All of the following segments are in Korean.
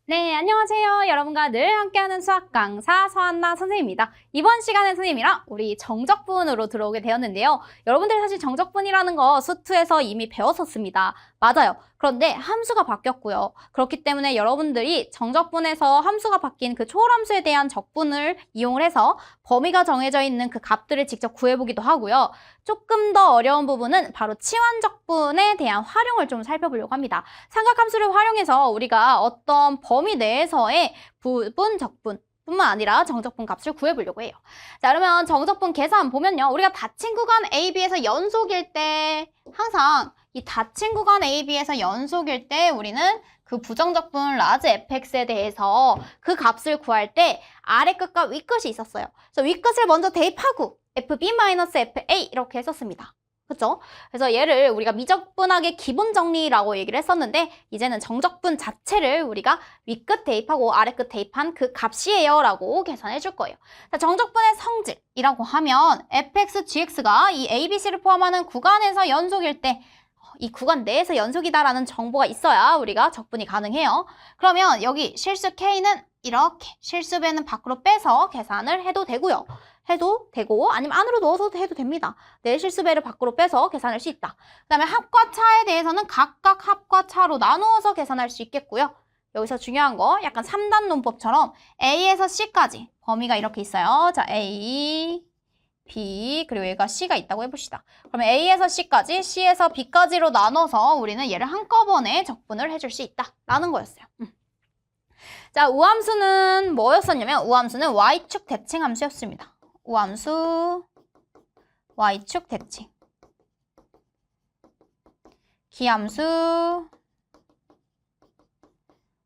네, 안녕하세요. 여러분과 늘 함께하는 수학 강사 서한나 선생님입니다. 이번 시간에 선생님이랑 우리 정적분으로 들어오게 되었는데요. 여러분들 사실 정적분이라는 거 수투에서 이미 배웠었습니다. 맞아요. 그런데 함수가 바뀌었고요. 그렇기 때문에 여러분들이 정적분에서 함수가 바뀐 그 초월함수에 대한 적분을 이용을 해서 범위가 정해져 있는 그 값들을 직접 구해보기도 하고요. 조금 더 어려운 부분은 바로 치환적분에 대한 활용을 좀 살펴보려고 합니다. 삼각함수를 활용해서 우리가 어떤 범위 내에서의 부분, 적분 뿐만 아니라 정적분 값을 구해보려고 해요. 자, 그러면 정적분 계산 보면요. 우리가 닫힌 구간 AB에서 연속일 때 항상 이 닫힌 구간 AB에서 연속일 때 우리는 그 부정적분 라지 fx에 대해서 그 값을 구할 때 아래 끝과 위 끝이 있었어요. 그래서 위 끝을 먼저 대입하고 fb-fa 이렇게 했었습니다. 그쵸? 그래서 얘를 우리가 미적분학의 기본 정리라고 얘기를 했었는데 이제는 정적분 자체를 우리가 위끝 대입하고 아래끝 대입한 그 값이에요 라고 계산해 줄 거예요. 자, 정적분의 성질이라고 하면 fx, gx가 이 abc를 포함하는 구간에서 연속일 때 이 구간 내에서 연속이다라는 정보가 있어야 우리가 적분이 가능해요. 그러면 여기 실수 k는 이렇게 실수배는 밖으로 빼서 계산을 해도 되고요. 해도 되고 아니면 안으로 넣어서도 해도 됩니다. 내 실수배를 밖으로 빼서 계산할 수 있다. 그 다음에 합과 차에 대해서는 각각 합과 차로 나누어서 계산할 수 있겠고요. 여기서 중요한 거 약간 3단 논법처럼 A에서 C까지 범위가 이렇게 있어요. 자, A, B, 그리고 얘가 C가 있다고 해봅시다. 그러면 A에서 C까지, C에서 B까지로 나눠서 우리는 얘를 한꺼번에 적분을 해줄 수 있다라는 거였어요. 자, 우함수는 뭐였었냐면 우함수는 Y축 대칭 함수였습니다. 우함수 Y축 대칭, 기함수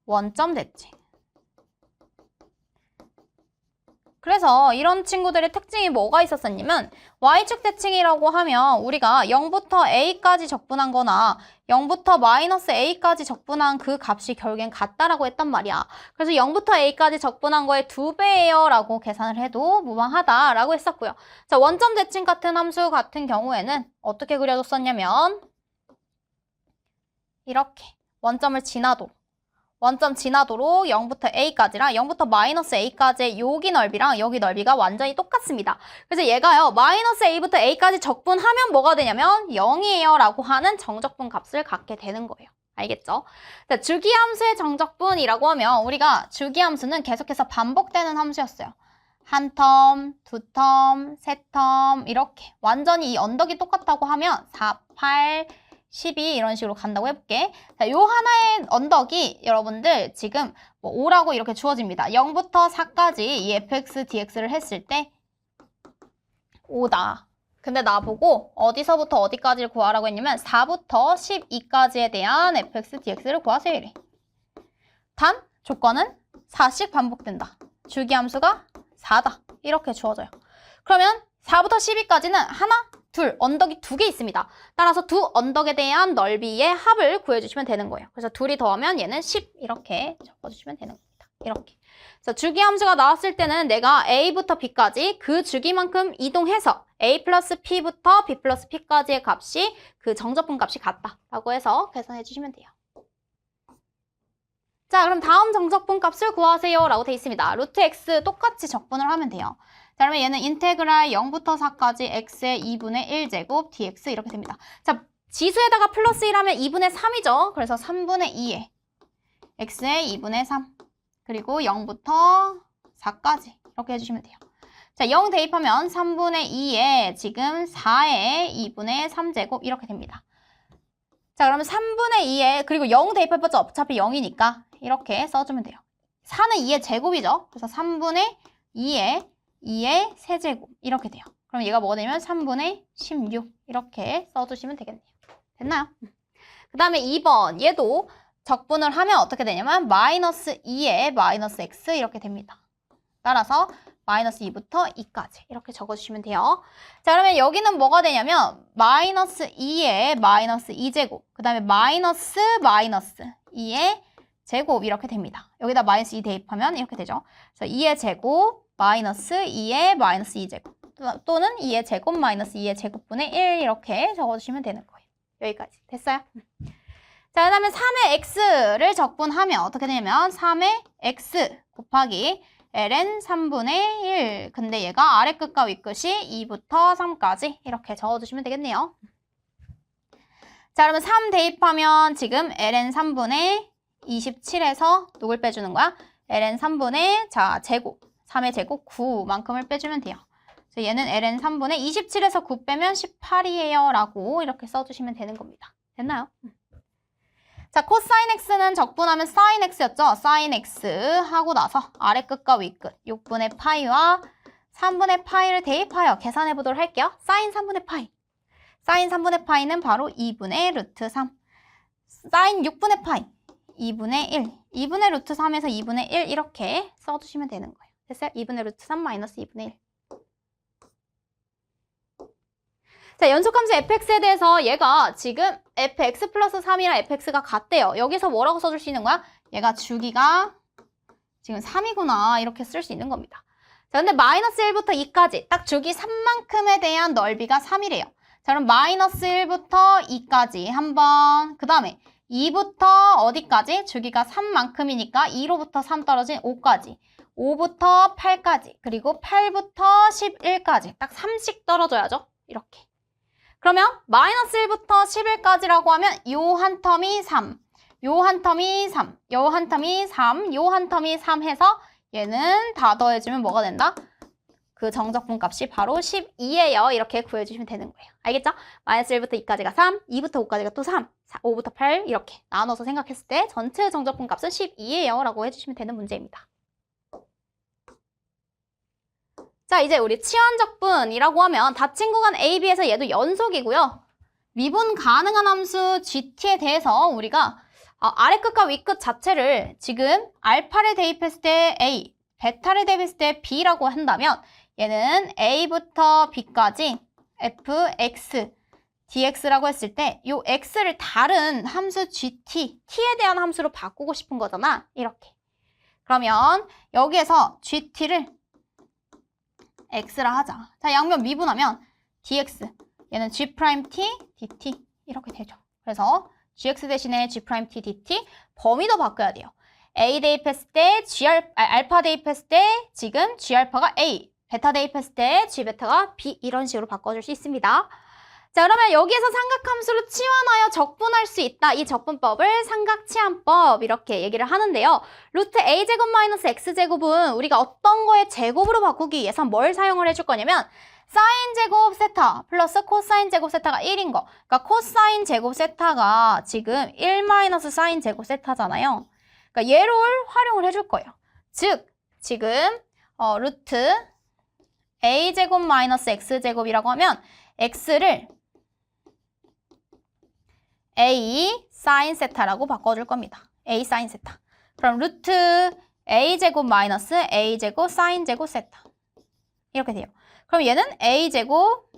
원점 대칭. 그래서 이런 친구들의 특징이 뭐가 있었었냐면 Y축 대칭이라고 하면 우리가 0부터 A까지 적분한 거나 0부터 마이너스 A까지 적분한 그 값이 결국엔 같다라고 했단 말이야. 그래서 0부터 A까지 적분한 거의 2배예요 라고 계산을 해도 무방하다라고 했었고요. 자, 원점 대칭 같은 함수 같은 경우에는 어떻게 그려줬었냐면 이렇게 원점 지나도록 0부터 A까지랑 0부터 마이너스 A까지의 여기 넓이랑 여기 넓이가 완전히 똑같습니다. 그래서 얘가요, 마이너스 A부터 A까지 적분하면 뭐가 되냐면 0이에요 라고 하는 정적분 값을 갖게 되는 거예요. 알겠죠? 자, 주기함수의 정적분이라고 하면 우리가 주기함수는 계속해서 반복되는 함수였어요. 한 텀, 두 텀, 세 텀 이렇게 완전히 이 언덕이 똑같다고 하면 4, 8, 12 이런 식으로 간다고 해볼게. 자, 요 하나의 언덕이 여러분들 지금 뭐 5라고 이렇게 주어집니다. 0부터 4까지 이 fx, dx를 했을 때 5다. 근데 나보고 어디서부터 어디까지를 구하라고 했냐면 4부터 12까지에 대한 fx, dx를 구하세요. 이래. 단 조건은 4씩 반복된다. 주기함수가 4다. 이렇게 주어져요. 그러면 4부터 12까지는 하나, 둘, 언덕이 2개 있습니다. 따라서 두 언덕에 대한 넓이의 합을 구해주시면 되는 거예요. 그래서 둘이 더하면 얘는 10 이렇게 적어주시면 되는 겁니다. 이렇게. 그래서 주기함수가 나왔을 때는 내가 A부터 B까지 그 주기만큼 이동해서 A 플러스 P부터 B 플러스 P까지의 값이 그 정적분 값이 같다라고 해서 계산해 주시면 돼요. 자, 그럼 다음 정적분 값을 구하세요 라고 돼 있습니다. 루트 x 똑같이 적분을 하면 돼요. 자, 그러면 얘는 인테그랄 0부터 4까지 x의 2분의 1제곱 dx 이렇게 됩니다. 자, 지수에다가 플러스 1하면 2분의 3이죠. 그래서 3분의 2에 x의 2분의 3 그리고 0부터 4까지 이렇게 해주시면 돼요. 자, 0 대입하면 3분의 2에 지금 4의 2분의 3제곱 이렇게 됩니다. 자, 그러면 3분의 2에 그리고 0 대입해봤자 어차피 0이니까 이렇게 써주면 돼요. 4는 2의 제곱이죠. 그래서 3분의 2의 세제곱 이렇게 돼요. 그럼 얘가 뭐가 되냐면 3분의 16 이렇게 써주시면 되겠네요. 됐나요? 그 다음에 2번 얘도 적분을 하면 어떻게 되냐면 마이너스 2에 마이너스 x 이렇게 됩니다. 따라서 마이너스 2부터 2까지 이렇게 적어주시면 돼요. 자, 그러면 여기는 뭐가 되냐면 마이너스 2에 마이너스 2제곱 그 다음에 마이너스 2의 제곱 이렇게 됩니다. 여기다 마이너스 2 대입하면 이렇게 되죠. 그래서 2의 제곱 마이너스 2의 마이너스 2제곱 또는 2의 제곱 마이너스 2의 제곱분의 1 이렇게 적어주시면 되는 거예요. 여기까지 됐어요? 자, 그 다음에 3의 x를 적분하면 어떻게 되냐면 3의 x 곱하기 ln 3분의 1. 근데 얘가 아래 끝과 윗 끝이 2부터 3까지 이렇게 적어주시면 되겠네요. 자, 그러면 3 대입하면 지금 ln 3분의 27에서 누굴 빼주는 거야? ln 3분의 제곱, 3의 제곱 9만큼을 빼주면 돼요. 그래서 얘는 ln 3분의 27에서 9 빼면 18이에요 라고 이렇게 써주시면 되는 겁니다. 됐나요? 자, 코사인 x는 적분하면 사인 x였죠? 사인 x 하고 나서 아래 끝과 윗 끝 6분의 파이와 3분의 파이를 대입하여 계산해 보도록 할게요. 사인 3분의 파이. 사인 3분의 파이는 바로 2분의 루트 3. 사인 6분의 파이 2분의 1. 2분의 루트 3에서 2분의 1 이렇게 써주시면 되는 거예요. 됐어요? 2분의 루트 3 마이너스 2분의 1. 자, 연속함수 fx에 대해서 얘가 지금 fx 플러스 3이랑 fx가 같대요. 여기서 뭐라고 써줄 수 있는 거야? 얘가 주기가 지금 3이구나 이렇게 쓸 수 있는 겁니다. 자, 근데 마이너스 1부터 2까지 딱 주기 3만큼에 대한 넓이가 3이래요. 자, 그럼 마이너스 1부터 2까지 한번, 그 다음에 2부터 어디까지? 주기가 3만큼이니까 2로부터 3 떨어진 5까지, 5부터 8까지, 그리고 8부터 11까지 딱 3씩 떨어져야죠. 이렇게. 그러면 마이너스 1부터 11까지라고 하면 요 한 텀이 3, 요 한 텀이 3, 요 한 텀이 3, 요 한 텀이 3 해서 얘는 다 더해주면 뭐가 된다? 그 정적분 값이 바로 12예요. 이렇게 구해주시면 되는 거예요. 알겠죠? 마이너스 1부터 2까지가 3, 2부터 5까지가 또 3, 5부터 8 이렇게 나눠서 생각했을 때 전체 정적분 값은 12예요. 라고 해주시면 되는 문제입니다. 자, 이제 우리 치환적분이라고 하면 닫힌 구간 A, B에서 얘도 연속이고요. 미분 가능한 함수 GT에 대해서 우리가 아래 끝과 윗 끝 자체를 지금 알파를 대입했을 때 A, 베타를 대입했을 때 B라고 한다면 얘는 A부터 B까지 fx, dx라고 했을 때 이 x를 다른 함수 gt, t에 대한 함수로 바꾸고 싶은 거잖아. 이렇게. 그러면 여기에서 gt를 x라 하자. 자, 양면 미분하면 dx, 얘는 g't, dt 이렇게 되죠. 그래서 gx 대신에 g't, dt 범위도 바꿔야 돼요. a 대입했을 때 알파 대입했을 때 지금 g알파가 a, 베타 대입했을 때 g베타가 b 이런 식으로 바꿔줄 수 있습니다. 자, 그러면 여기에서 삼각함수로 치환하여 적분할 수 있다. 이 적분법을 삼각치환법 이렇게 얘기를 하는데요. 루트 a제곱 마이너스 x제곱은 우리가 어떤 거의 제곱으로 바꾸기 위해서 뭘 사용을 해줄 거냐면 사인 제곱 세타 플러스 코사인 제곱 세타가 1인 거. 그러니까 코사인 제곱 세타가 지금 1 마이너스 사인 제곱 세타잖아요. 그러니까 얘를 활용을 해줄 거예요. 즉, 지금 루트 a제곱 마이너스 x제곱이라고 하면 x를 a 사인 세타라고 바꿔줄 겁니다. a 사인 세타. 그럼 루트 a제곱 마이너스 a제곱 사인 제곱 세타. 이렇게 돼요. 그럼 얘는 a제곱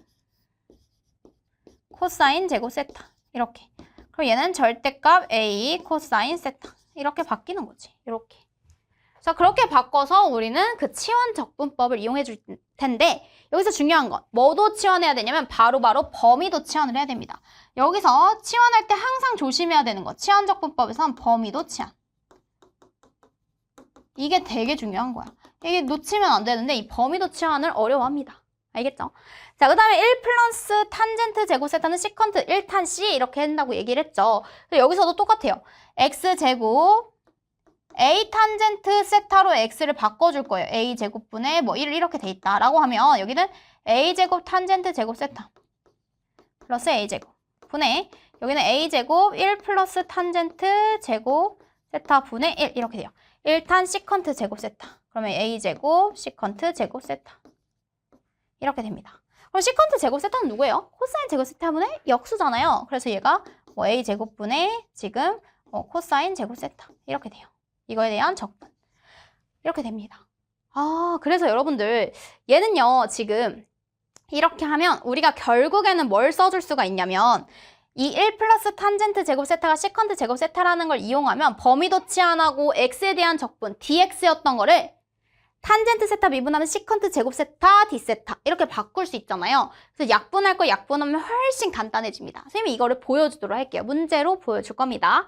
코사인 제곱 세타. 이렇게. 그럼 얘는 절대값 a 코사인 세타. 이렇게 바뀌는 거지. 이렇게. 자, 그렇게 바꿔서 우리는 그 치환 적분법을 이용해 줄 텐데 여기서 중요한 건 뭐도 치환해야 되냐면 바로바로 범위도 치환을 해야 됩니다. 여기서 치환할 때 항상 조심해야 되는 거. 치환 적분법에서는 범위도 치환. 이게 되게 중요한 거야. 이게 놓치면 안 되는데 이 범위도 치환을 어려워합니다. 알겠죠? 자, 그 다음에 1 플러스 탄젠트 제곱 세타는 시컨트 1탄 C 이렇게 한다고 얘기를 했죠. 여기서도 똑같아요. x제곱 a 탄젠트 세타로 x를 바꿔줄 거예요. a 제곱분의 뭐 1 이렇게 돼 있다라고 하면 여기는 a 제곱 탄젠트 제곱 세타 플러스 a 제곱 분의 여기는 a 제곱 1 플러스 탄젠트 제곱 세타 분의 1 이렇게 돼요. 1탄 시컨트 제곱 세타. 그러면 a 제곱 시컨트 제곱 세타 이렇게 됩니다. 그럼 시컨트 제곱 세타는 누구예요? 코사인 제곱 세타분의 역수잖아요. 그래서 얘가 뭐 a 제곱분의 지금 코사인 제곱 세타 이렇게 돼요. 이거에 대한 적분. 이렇게 됩니다. 그래서 여러분들 얘는요 지금 이렇게 하면 우리가 결국에는 뭘 써줄 수가 있냐면 이 1 플러스 탄젠트 제곱 세타가 시컨트 제곱 세타라는 걸 이용하면 범위도 치환하고 x에 대한 적분 dx였던 거를 탄젠트 세타 미분하면 시컨트 제곱 세타 D세타 이렇게 바꿀 수 있잖아요. 그래서 약분할 거 약분하면 훨씬 간단해집니다. 선생님이 이거를 보여주도록 할게요. 문제로 보여줄 겁니다.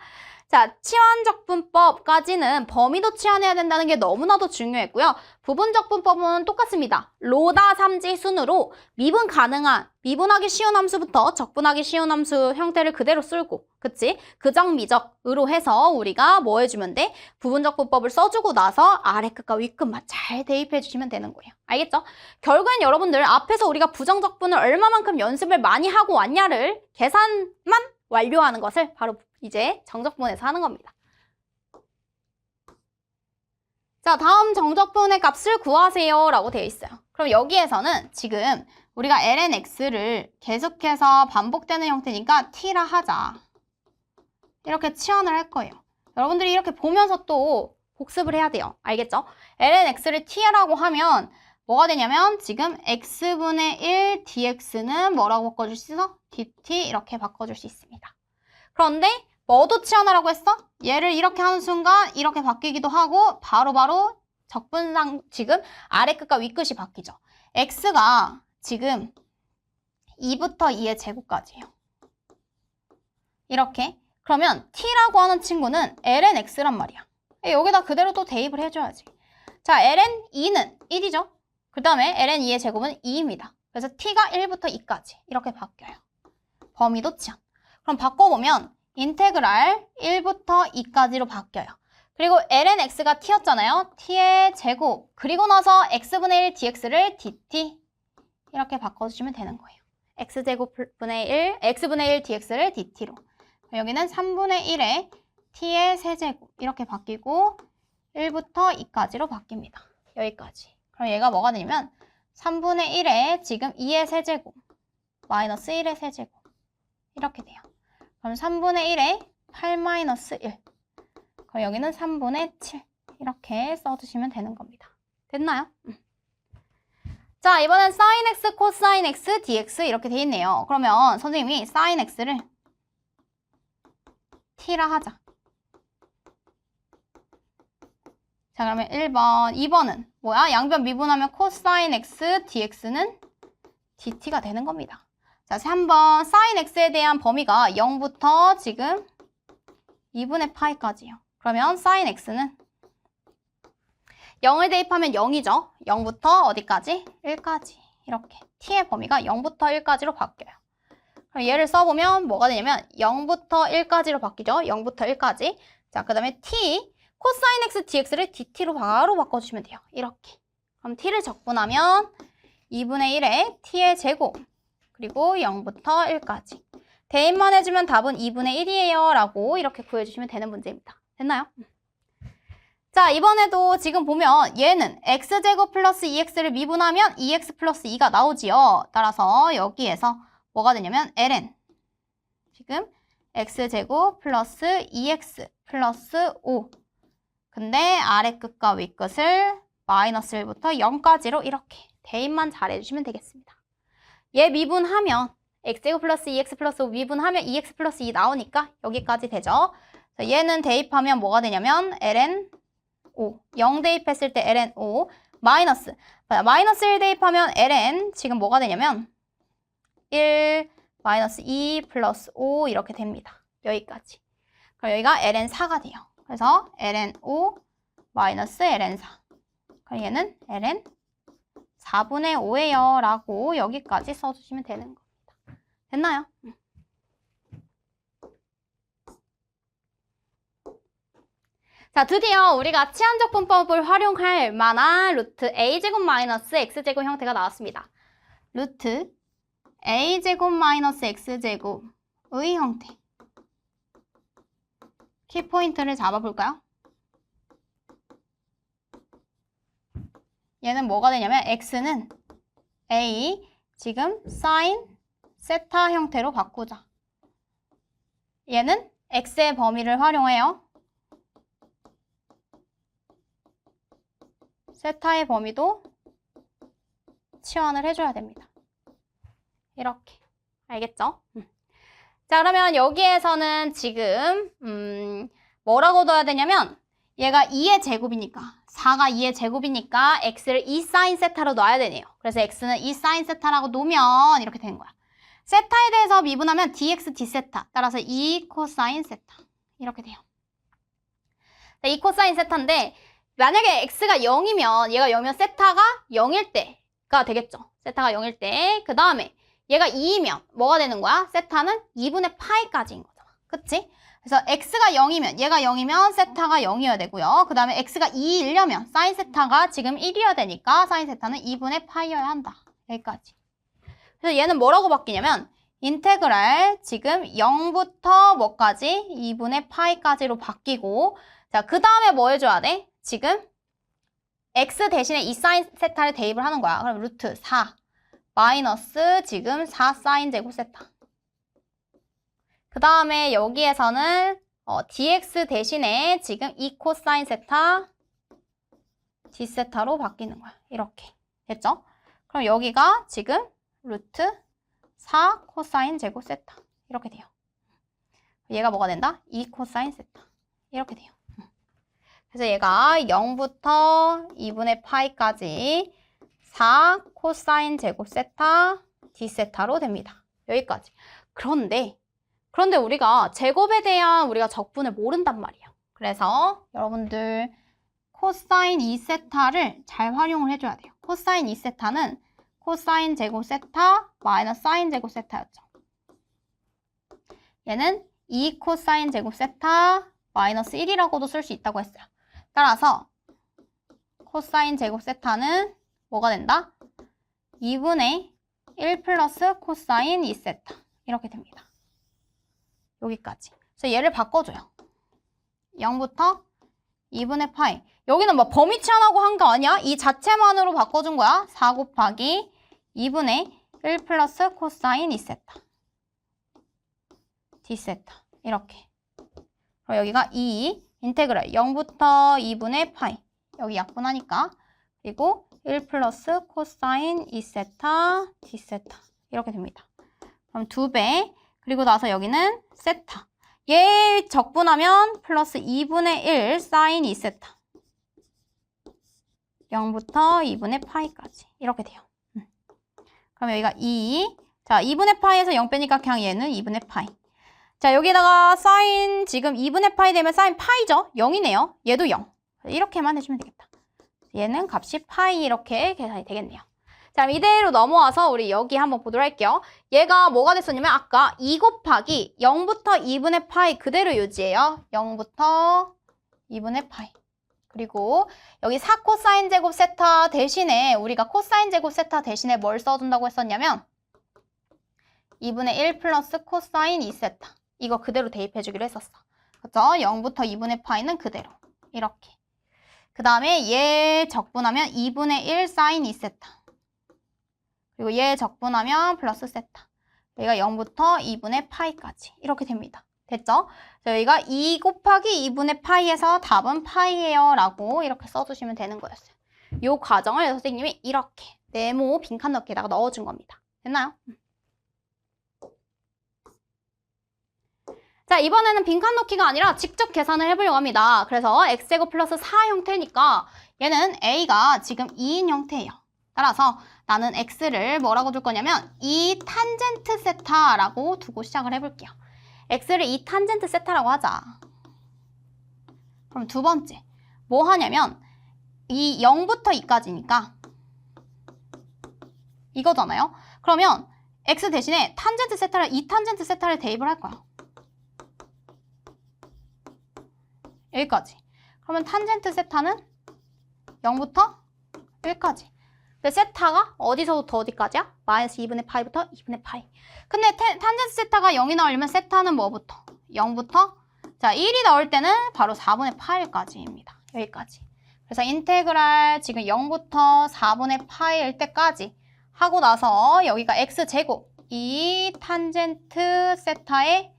자, 치환적분법까지는 범위도 치환해야 된다는 게 너무나도 중요했고요. 부분적분법은 똑같습니다. 로다 삼지 순으로 미분 가능한, 미분하기 쉬운 함수부터 적분하기 쉬운 함수 형태를 그대로 쓸고, 그치? 그정, 미적으로 해서 우리가 뭐 해주면 돼? 부분적분법을 써주고 나서 아래 끝과 위 끝만 잘 대입해 주시면 되는 거예요. 알겠죠? 결국엔 여러분들 앞에서 우리가 부정적분을 얼마만큼 연습을 많이 하고 왔냐를 계산만 완료하는 것을 바로 이제 정적분에서 하는 겁니다. 자, 다음 정적분의 값을 구하세요 라고 되어 있어요. 그럼 여기에서는 지금 우리가 lnx를 계속해서 반복되는 형태니까 t라 하자. 이렇게 치환을 할 거예요. 여러분들이 이렇게 보면서 또 복습을 해야 돼요. 알겠죠? lnx를 t라고 하면 뭐가 되냐면 지금 x분의 1 dx는 뭐라고 바꿔줄 수 있어? dt 이렇게 바꿔줄 수 있습니다. 그런데 뭐도 치환하라고 했어? 얘를 이렇게 하는 순간 이렇게 바뀌기도 하고 바로바로 적분상 지금 아래 끝과 위 끝이 바뀌죠. x가 지금 2부터 2의 제곱까지예요. 이렇게. 그러면 t라고 하는 친구는 lnx란 말이야. 여기다 그대로 또 대입을 해줘야지. 자, ln2는 1이죠. 그 다음에 ln2의 제곱은 2입니다. 그래서 t가 1부터 2까지 이렇게 바뀌어요. 범위도 치환. 그럼 바꿔보면 인테그랄 1부터 2까지로 바뀌어요. 그리고 lnx가 t였잖아요. t의 제곱. 그리고 나서 x분의 1 dx를 dt 이렇게 바꿔주시면 되는 거예요. x제곱분의 1, x분의 1 dx를 dt로. 여기는 3분의 1에 t의 세제곱 이렇게 바뀌고 1부터 2까지로 바뀝니다. 여기까지. 그럼 얘가 뭐가 되냐면 3분의 1에 지금 2의 세제곱 마이너스 1의 세제곱 이렇게 돼요. 그럼 3분의 1에 8 마이너스 1. 그럼 여기는 3분의 7 이렇게 써주시면 되는 겁니다. 됐나요? 자, 이번엔 sin x, cosine x, dx 이렇게 돼 있네요. 그러면 선생님이 sin x를 t라 하자. 자, 그러면 1번, 2번은 뭐야? 양변 미분하면 cosine x, dx는 dt가 되는 겁니다. 자, 3번 sin x에 대한 범위가 0부터 지금 2분의 파이까지요. 그러면 sin x는 0을 대입하면 0이죠. 0부터 어디까지? 1까지. 이렇게 t의 범위가 0부터 1까지로 바뀌어요. 그럼 얘를 써보면 뭐가 되냐면 0부터 1까지로 바뀌죠. 0부터 1까지. 자, 그 다음에 t, cosine x dx를 dt로 바로 바꿔주시면 돼요. 이렇게. 그럼 t를 적분하면 2분의 1에 t의 제곱 그리고 0부터 1까지. 대입만 해주면 답은 2분의 1이에요 라고 이렇게 구해주시면 되는 문제입니다. 됐나요? 자, 이번에도 지금 보면 얘는 x제곱 플러스 2x를 미분하면 2x 플러스 2가 나오지요. 따라서 여기에서 뭐가 되냐면 ln 지금 x제곱 플러스 2x 플러스 5. 근데 아래 끝과 위 끝을 마이너스 1부터 0까지로 이렇게 대입만 잘 해주시면 되겠습니다. 얘 미분하면 x제곱 플러스 2x 플러스 5 미분하면 2x 플러스 2 나오니까 여기까지 되죠. 얘는 대입하면 뭐가 되냐면 ln 5. 0 대입했을 때 ln 5 마이너스 1 대입하면 ln 지금 뭐가 되냐면 1 마이너스 2 플러스 5 이렇게 됩니다. 여기까지. 그럼 여기가 ln 4가 돼요. 그래서 ln 5 마이너스 ln 4. 그럼 얘는 ln 4분의 5예요 라고 여기까지 써주시면 되는 겁니다. 됐나요? 자, 드디어 우리가 치환적분법을 활용할 만한 루트 a제곱 마이너스 x제곱 형태가 나왔습니다. 루트 a제곱 마이너스 x제곱의 형태. 키포인트를 잡아볼까요? 얘는 뭐가 되냐면 x는 a 지금 sin 세타 형태로 바꾸자. 얘는 x의 범위를 활용해요. 세타의 범위도 치환을 해줘야 됩니다. 이렇게. 알겠죠? 자, 그러면 여기에서는 지금 뭐라고 둬야 되냐면 얘가 2의 제곱이니까 4가 2의 제곱이니까 x를 2 사인 세타로 넣어야 되네요. 그래서 x는 2 사인 세타라고 놓으면 이렇게 되는 거야. 세타에 대해서 미분하면 dx d세타. 따라서 2 코사인 세타. 이렇게 돼요. 2 코사인 세타인데 만약에 x가 0이면 얘가 0이면 세타가 0일 때가 되겠죠. 세타가 0일 때. 그 다음에 얘가 2이면 뭐가 되는 거야? 세타는 2분의 파이까지인 거잖아. 그치? 그래서 x가 0이면 얘가 0이면 세타가 0이어야 되고요. 그 다음에 x가 2이려면 사인 세타가 지금 1이어야 되니까 사인 세타는 2분의 파이여야 한다. 여기까지. 그래서 얘는 뭐라고 바뀌냐면 인테그랄 지금 0부터 뭐까지? 2분의 파이까지로 바뀌고 자, 그 다음에 뭐 해줘야 돼? 지금 x 대신에 2 사인 세타를 대입을 하는 거야. 그럼 루트 4 마이너스 지금 4 사인 제곱 세타. 그 다음에 여기에서는 dx 대신에 지금 2 코사인 세타 d세타로 바뀌는 거야. 이렇게. 됐죠? 그럼 여기가 지금 루트 4 코사인 제곱 세타. 이렇게 돼요. 얘가 뭐가 된다? 2 코사인 세타. 이렇게 돼요. 그래서 얘가 0부터 2분의 파이까지 4 코사인 제곱 세타 d세타로 됩니다. 여기까지. 그런데 우리가 제곱에 대한 우리가 적분을 모른단 말이에요. 그래서 여러분들 코사인 2세타를 잘 활용을 해줘야 돼요. 코사인 2세타는 코사인 제곱 세타 마이너스 사인 제곱 세타였죠. 얘는 2 코사인 제곱 세타 마이너스 1이라고도 쓸 수 있다고 했어요. 따라서 코사인 제곱 세타는 뭐가 된다? 2분의 1 플러스 코사인 2세타. 이렇게 됩니다. 여기까지. 그래서 얘를 바꿔줘요. 0부터 2분의 파이. 여기는 뭐 범위 치환하고 한 거 아니야? 이 자체만으로 바꿔준 거야. 4 곱하기 2분의 1 플러스 코사인 2세타. d세타. 이렇게. 그리고 여기가 2 인테그랄 0부터 2분의 파이. 여기 약분하니까. 그리고 1 플러스 코사인 2세타 d세타. 이렇게 됩니다. 그럼 2배. 그리고 나서 여기는 세타. 얘 적분하면 플러스 2분의 1 사인 2세타. 0부터 2분의 파이까지. 이렇게 돼요. 그럼 여기가 2. 자, 2분의 파이에서 0 빼니까 그냥 얘는 2분의 파이. 자, 여기다가 사인 지금 2분의 파이 되면 사인 파이죠? 0이네요. 얘도 0. 이렇게만 해주면 되겠다. 얘는 값이 파이 이렇게 계산이 되겠네요. 자, 이대로 넘어와서 우리 여기 한번 보도록 할게요. 얘가 뭐가 됐었냐면 아까 2 곱하기 0부터 2분의 파이 그대로 유지해요. 0부터 2분의 파이. 그리고 여기 4 코사인 제곱 세타 대신에 우리가 코사인 제곱 세타 대신에 뭘 써준다고 했었냐면 2분의 1 플러스 코사인 2세타. 이거 그대로 대입해주기로 했었어. 그렇죠? 0부터 2분의 파이는 그대로. 이렇게. 그 다음에 얘 적분하면 2분의 1 사인 2세타. 그리고 얘 적분하면 플러스 세타. 여기가 0부터 2분의 파이까지. 이렇게 됩니다. 됐죠? 저희가 2 곱하기 2분의 파이에서 답은 파이예요 라고 이렇게 써주시면 되는 거였어요. 이 과정을 선생님이 이렇게 네모 빈칸 넣기에다가 넣어준 겁니다. 됐나요? 자, 이번에는 빈칸 넣기가 아니라 직접 계산을 해보려고 합니다. 그래서 x제곱 플러스 4 형태니까 얘는 a가 지금 2인 형태예요. 따라서 나는 x를 뭐라고 줄 거냐면 2 탄젠트 세타라고 두고 시작을 해볼게요. x를 2 탄젠트 세타라고 하자. 그럼 두 번째 뭐 하냐면 이 0부터 2까지니까 이거잖아요. 그러면 x 대신에 탄젠트 세타를 2 탄젠트 세타를 대입을 할 거야. 여기까지. 그러면 탄젠트 세타는 0부터 1까지. 근데 세타가 어디서부터 어디까지야? 마이너스 2분의 파이부터 2분의 파이. 근데 탄젠트 세타가 0이 나오려면 세타는 뭐부터? 0부터? 자, 1이 나올 때는 바로 4분의 파이까지입니다. 여기까지. 그래서 인테그랄 지금 0부터 4분의 파이일 때까지 하고 나서 여기가 x제곱 2 탄젠트 세타의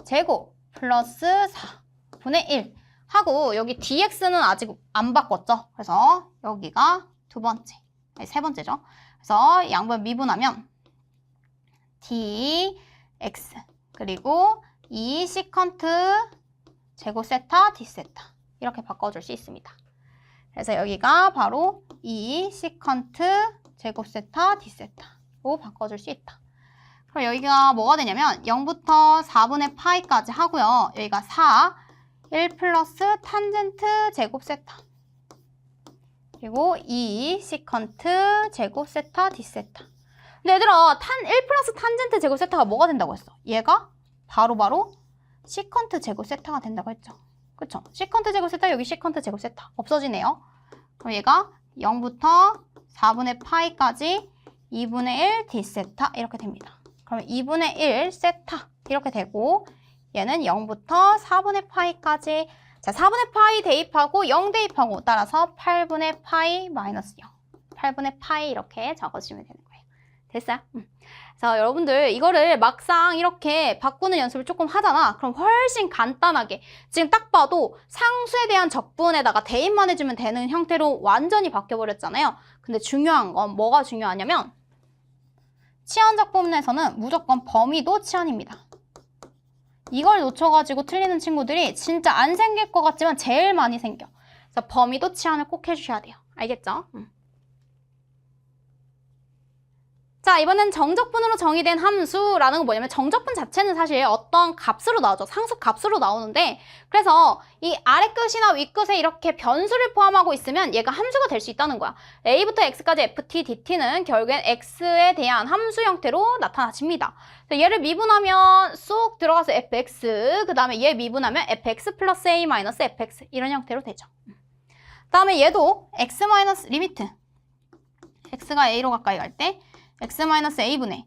제곱 플러스 4분의 1 하고 여기 dx는 아직 안 바꿨죠? 그래서 여기가 두 번째, 아니, 세 번째죠? 그래서 양변 미분하면 dx 그리고 2 시컨트 제곱 세타 d세타 이렇게 바꿔줄 수 있습니다. 그래서 여기가 바로 2 시컨트 제곱 세타 d 세타로 바꿔줄 수 있다. 그럼 여기가 뭐가 되냐면 0부터 4분의 파이까지 하고요. 여기가 4, 1 플러스 탄젠트 제곱 세타. 그리고 2 시컨트 제곱 세타 d 세타. 근데 얘들아 1 플러스 탄젠트 제곱 세타가 뭐가 된다고 했어? 얘가 바로 시컨트 제곱 세타가 된다고 했죠. 그쵸? 시컨트 제곱 세타, 여기 시컨트 제곱 세타 없어지네요. 그럼 얘가 0부터 4분의 파이까지 2분의 1 d 세타 이렇게 됩니다. 그러면 2분의 1 세타 이렇게 되고 얘는 0부터 4분의 파이까지 자 4분의 파이 대입하고 0 대입하고 따라서 8분의 파이 마이너스 0 8분의 파이 이렇게 적어주시면 되는 거예요. 됐어요? 그래서 여러분들 이거를 막상 이렇게 바꾸는 연습을 조금 하잖아. 그럼 훨씬 간단하게 지금 딱 봐도 상수에 대한 적분에다가 대입만 해주면 되는 형태로 완전히 바뀌어버렸잖아요. 근데 중요한 건 뭐가 중요하냐면 치환적분에서는 무조건 범위도 치환입니다. 이걸 놓쳐가지고 틀리는 친구들이 진짜 안 생길 것 같지만 제일 많이 생겨. 그래서 범위도 치환을 꼭 해주셔야 돼요. 알겠죠? 자, 이번엔 정적분으로 정의된 함수라는 건 뭐냐면 정적분 자체는 사실 어떤 값으로 나오죠. 상수 값으로 나오는데 그래서 이 아래 끝이나 위 끝에 이렇게 변수를 포함하고 있으면 얘가 함수가 될 수 있다는 거야. a부터 x까지 ft, dt는 결국엔 x에 대한 함수 형태로 나타나집니다. 얘를 미분하면 쏙 들어가서 fx, 그 다음에 얘 미분하면 fx 플러스 a 마이너스 fx 이런 형태로 되죠. 그 다음에 얘도 x 마이너스 리미트 x가 a로 가까이 갈 때 x-a분의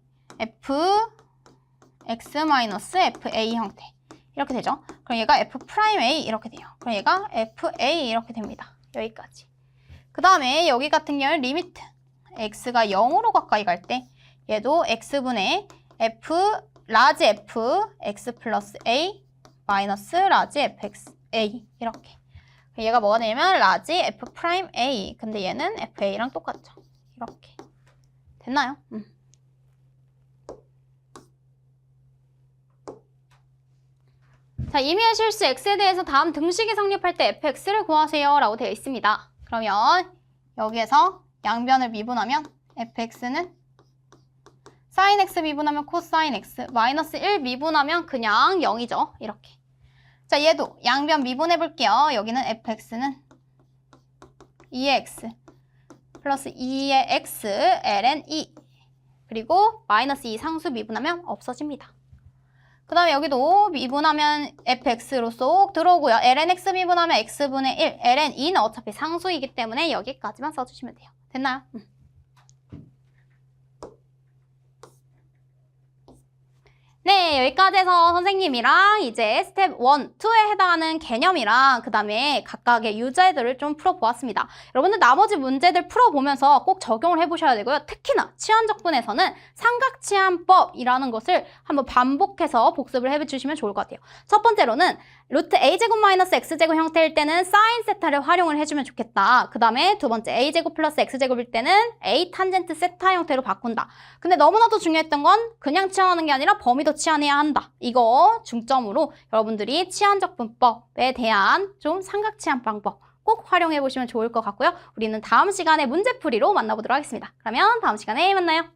fx-fa 형태 이렇게 되죠. 그럼 얘가 f'a 이렇게 돼요. 그럼 얘가 fa 이렇게 됩니다. 여기까지. 그 다음에 여기 같은 경우는 리미트 x가 0으로 가까이 갈 때 얘도 x분의 f 라지 f x 플러스 a 마이너스 라지 fx a 이렇게. 얘가 뭐가 되냐면 라지 f'a 근데 얘는 fa랑 똑같죠. 이렇게. 됐나요? 자, 임의의 실수 x에 대해서 다음 등식이 성립할 때 fx를 구하세요 라고 되어 있습니다. 그러면 여기에서 양변을 미분하면 fx는 sin x 미분하면 cosine x 마이너스 1 미분하면 그냥 0이죠. 이렇게. 자, 얘도 양변 미분해 볼게요. 여기는 fx는 2의 x 플러스 2의 x ln 2 그리고 마이너스 2 상수 미분하면 없어집니다. 그 다음에 여기도 미분하면 fx로 쏙 들어오고요. ln x 미분하면 x분의 1 ln 2는 어차피 상수이기 때문에 여기까지만 써주시면 돼요. 됐나요? 네, 여기까지 해서 선생님이랑 이제 스텝 1, 2에 해당하는 개념이랑 그 다음에 각각의 유제들을 좀 풀어보았습니다. 여러분들 나머지 문제들 풀어보면서 꼭 적용을 해보셔야 되고요. 특히나 치환적분에서는 삼각치환법이라는 것을 한번 반복해서 복습을 해주시면 좋을 것 같아요. 첫 번째로는 루트 a제곱 마이너스 x제곱 형태일 때는 사인 세타를 활용을 해주면 좋겠다. 그 다음에 두 번째 a제곱 플러스 x제곱일 때는 a 탄젠트 세타 형태로 바꾼다. 근데 너무나도 중요했던 건 그냥 치환하는 게 아니라 범위도 치환해야 한다. 이거 중점으로 여러분들이 치환적분법에 대한 좀 삼각치환 방법 꼭 활용해 보시면 좋을 것 같고요. 우리는 다음 시간에 문제풀이로 만나보도록 하겠습니다. 그러면 다음 시간에 만나요.